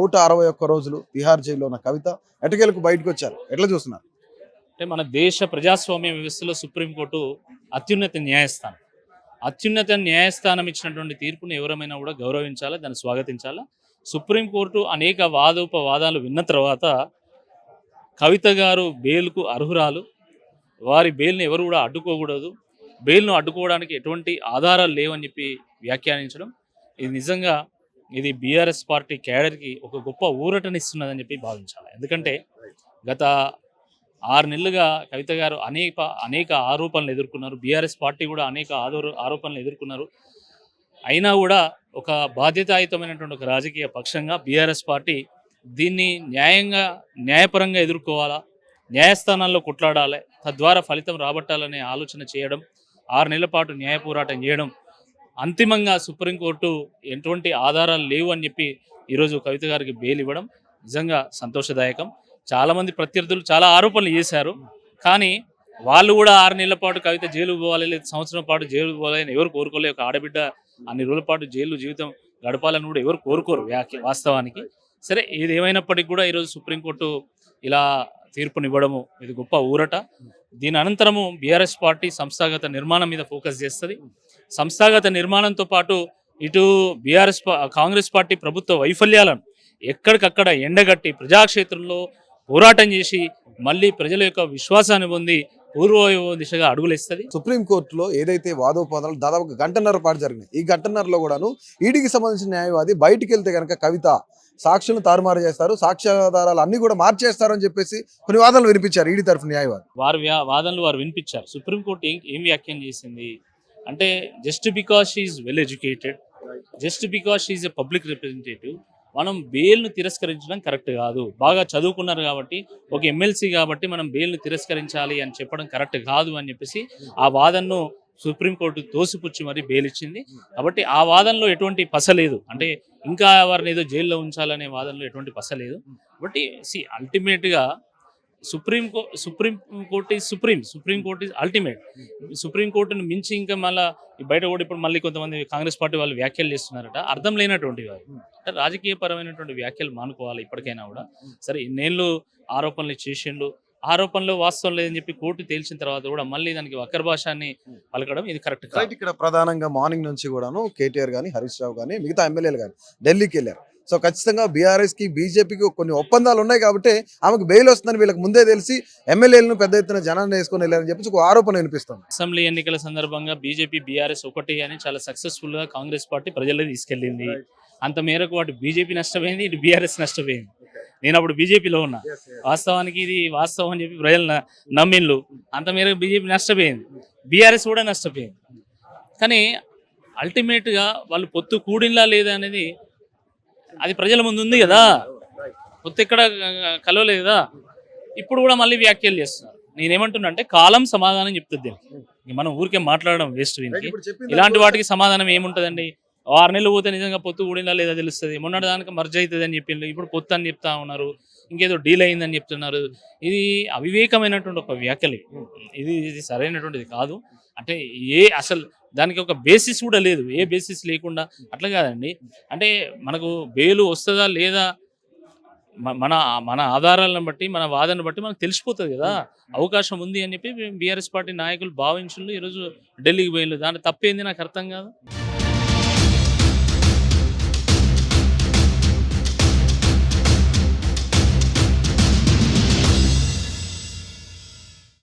161 రోజులు తిహార్ జైల్లో ఉన్న కవిత ఎటకేలకు బయటకు వచ్చారు. ఎట్లా చూస్తున్నారు? అంటే మన దేశ ప్రజాస్వామ్య వ్యవస్థలో సుప్రీంకోర్టు అత్యున్నత న్యాయస్థానం. అత్యున్నత న్యాయస్థానం ఇచ్చినటువంటి తీర్పును ఎవరమైనా కూడా గౌరవించాలా, దాన్ని స్వాగతించాలా. సుప్రీంకోర్టు అనేక వాదోపవాదాలు విన్న తర్వాత కవిత గారు బెయిల్కు అర్హురాలు. వారి బెయిల్ని ఎవరు కూడా అడ్డుకోకూడదు. బెయిల్ను అడ్డుకోవడానికి ఎటువంటి ఆధారాలు లేవని చెప్పి వ్యాఖ్యానించడం ఇది నిజంగా ఇది బీఆర్ఎస్ పార్టీ క్యాడర్కి ఒక గొప్ప ఊరటనిస్తున్నదని చెప్పి భావించాలి. ఎందుకంటే గత 6 నెలలుగా కవిత గారు అనేక ఆరోపణలు ఎదుర్కొన్నారు. బీఆర్ఎస్ పార్టీ కూడా అనేక ఆరోపణలు ఎదుర్కొన్నారు. అయినా కూడా ఒక బాధ్యతాయుతమైనటువంటి ఒక రాజకీయ పక్షంగా బీఆర్ఎస్ పార్టీ దీన్ని న్యాయపరంగా ఎదుర్కోవాలా, న్యాయస్థానాల్లో కొట్లాడాలి, తద్వారా ఫలితం రాబట్టాలనే ఆలోచన చేయడం, 6 నెలల పాటు న్యాయ పోరాటం చేయడం, అంతిమంగా సుప్రీంకోర్టు ఎటువంటి ఆధారాలు లేవు అని చెప్పి ఈరోజు కవిత గారికి బెయిల్ ఇవ్వడం నిజంగా సంతోషదాయకం. చాలామంది ప్రత్యర్థులు చాలా ఆరోపణలు చేశారు. కానీ వాళ్ళు కూడా 6 నెలల పాటు కవిత జైలుకు పోవాలి, లేదా సంవత్సరం పాటు జైలుకు పోవాలని ఎవరు కోరుకోలేదు. ఒక ఆడబిడ్డ అన్ని రోజుల పాటు జైలు జీవితం గడపాలని కూడా ఎవరు కోరుకోరు వాస్తవానికి. సరే, ఏది ఏమైనప్పటికీ కూడా ఈరోజు సుప్రీంకోర్టు ఇలా తీర్పునివ్వడము ఇది గొప్ప ఊరట. దీని అనంతరము బీఆర్ఎస్ పార్టీ సంస్థాగత నిర్మాణం మీద ఫోకస్ చేస్తుంది. సంస్థాగత నిర్మాణంతో పాటు ఇటు కాంగ్రెస్ పార్టీ ప్రభుత్వ వైఫల్యాలను ఎక్కడికక్కడ ఎండగట్టి ప్రజాక్షేత్రంలో పోరాటం చేసి మళ్ళీ ప్రజల యొక్క విశ్వాసాన్ని పొంది పూర్వవైభవ దిశగా అడుగులేస్తుంది. సుప్రీంకోర్టులో ఏదైతే వాదోపవాదాలు దాదాపు 1 గంటన్నర పాటు జరిగినాయి. ఈ గంటన్నరలో కూడాను ఈడీకి సంబంధించిన న్యాయవాది బయటికి వెళ్తే కనుక కవిత సాక్షులను తారుమారు చేస్తారు, సాక్ష్యాధారాలు అన్ని కూడా మార్చేస్తారు చెప్పేసి కొన్ని వాదనలు వినిపించారు ఈడీ తరఫు న్యాయవాది. వాదనలు వారు వినిపించారు. సుప్రీంకోర్టు ఏం వ్యాఖ్యానం చేసింది అంటే, just because she's well educated, just because she's a public representative, మనం బెయిల్ను తిరస్కరించడం కరెక్ట్ కాదు. బాగా చదువుకున్నారు కాబట్టి, ఒక ఎమ్మెల్సీ కాబట్టి మనం బెయిల్ను తిరస్కరించాలి అని చెప్పడం కరెక్ట్ కాదు అని చెప్పేసి ఆ వాదనను సుప్రీంకోర్టు తోసిపుచ్చి మరి బెయిల్ ఇచ్చింది. కాబట్టి ఆ వాదనలో ఎటువంటి పస లేదు. అంటే ఇంకా వారిని ఏదో జైల్లో ఉంచాలనే వాదనలో ఎటువంటి పస లేదు. కాబట్టి అల్టిమేట్గా సుప్రీంకోర్టు ఈజ్ అల్టిమేట్. సుప్రీంకోర్టును మించి ఇంకా మళ్ళీ బయట కూడా ఇప్పుడు మళ్ళీ కొంతమంది కాంగ్రెస్ పార్టీ వాళ్ళు వ్యాఖ్యలు చేస్తున్నారట, అర్థం లేనటువంటి వారు. అంటే రాజకీయపరమైనటువంటి వ్యాఖ్యలు మానుకోవాలి ఇప్పటికైనా కూడా. సరే, ఇన్నేళ్ళు ఆరోపణలు చేసిండు, ఆరోపణలు వాస్తవం లేదని చెప్పి కోర్టు తేల్చిన తర్వాత కూడా మళ్ళీ దానికి వక్రభాషాన్ని పలకడం ఇది కరెక్ట్ కాదు. ఇక్కడ ప్రధానంగా మార్నింగ్ నుంచి కూడాను కేటీఆర్ కానీ, హరీష్ రావు కానీ, మిగతా ఎమ్మెల్యేలు కానీ ఢిల్లీకి వెళ్ళారు. సో ఖచ్చితంగా బీఆర్ఎస్ కి బీజేపీకి కొన్ని ఒప్పందాలు ఉన్నాయి కాబట్టి ఆమెకు బెయిల్ వస్తుందని వీళ్ళకి ముందే తెలిసి ఎమ్మెల్యేలను పెద్ద ఎత్తున జనాన్ని వేసుకొని వెళ్ళారని చెప్పి ఒక ఆరోపణ వినిపిస్తుంది. అసెంబ్లీ ఎన్నికల సందర్భంగా బీజేపీ బీఆర్ఎస్ ఒకటి అని చాలా సక్సెస్ఫుల్ గా కాంగ్రెస్ పార్టీ ప్రజల్లో తీసుకెళ్లింది. అంత మేరకు అటు బీజేపీ నష్టపోయింది, ఇటు బీఆర్ఎస్ నష్టపోయింది. నేను అప్పుడు బీజేపీలో ఉన్నా. వాస్తవానికి ఇది వాస్తవం అని చెప్పి ప్రజలు నమ్మిన్లు. అంత మేరకు బీజేపీ నష్టపోయింది, బీఆర్ఎస్ కూడా నష్టపోయింది. కానీ అల్టిమేట్గా వాళ్ళు పొత్తు కూడినలా లేదా అనేది అది ప్రజల ముందు ఉంది కదా. పొత్తు ఎక్కడ కలవలేదు కదా. ఇప్పుడు కూడా మళ్ళీ వ్యాఖ్యలు చేస్తున్నారు. నేనేమంటున్నా అంటే, కాలం సమాధానం చెప్తుంది. మనం ఊరికే మాట్లాడడం వేస్ట్. దీనికి ఇలాంటి వాటికి సమాధానం ఏముంటుందండి? 6 నెలలు పోతే నిజంగా పొత్తు కూడిందా లేదా తెలుస్తుంది. మొన్నటి దానికి మర్జ్ అవుతుంది అని చెప్పిండ్రు, ఇప్పుడు పొత్తు అని చెప్తా ఉన్నారు, ఇంకేదో డీల్ అయిందని చెప్తున్నారు. ఇది అవివేకమైనటువంటి ఒక వ్యాఖ్యలు. ఇది సరైనటువంటిది కాదు. అంటే అసలు దానికి ఒక బేసిస్ కూడా లేదు. ఏ బేసిస్ లేకుండా అట్లా కాదండి. అంటే మనకు బెయిల్ వస్తుందా లేదా మన మన ఆధారాలను బట్టి, మన వాదనను బట్టి మనకు తెలిసిపోతుంది కదా. అవకాశం ఉంది అని చెప్పి బీఆర్ఎస్ పార్టీ నాయకులు భావించులు ఈరోజు ఢిల్లీకి పోయిండ్రు. దాంట్లో తప్పేంది నాకు అర్థం కాదు.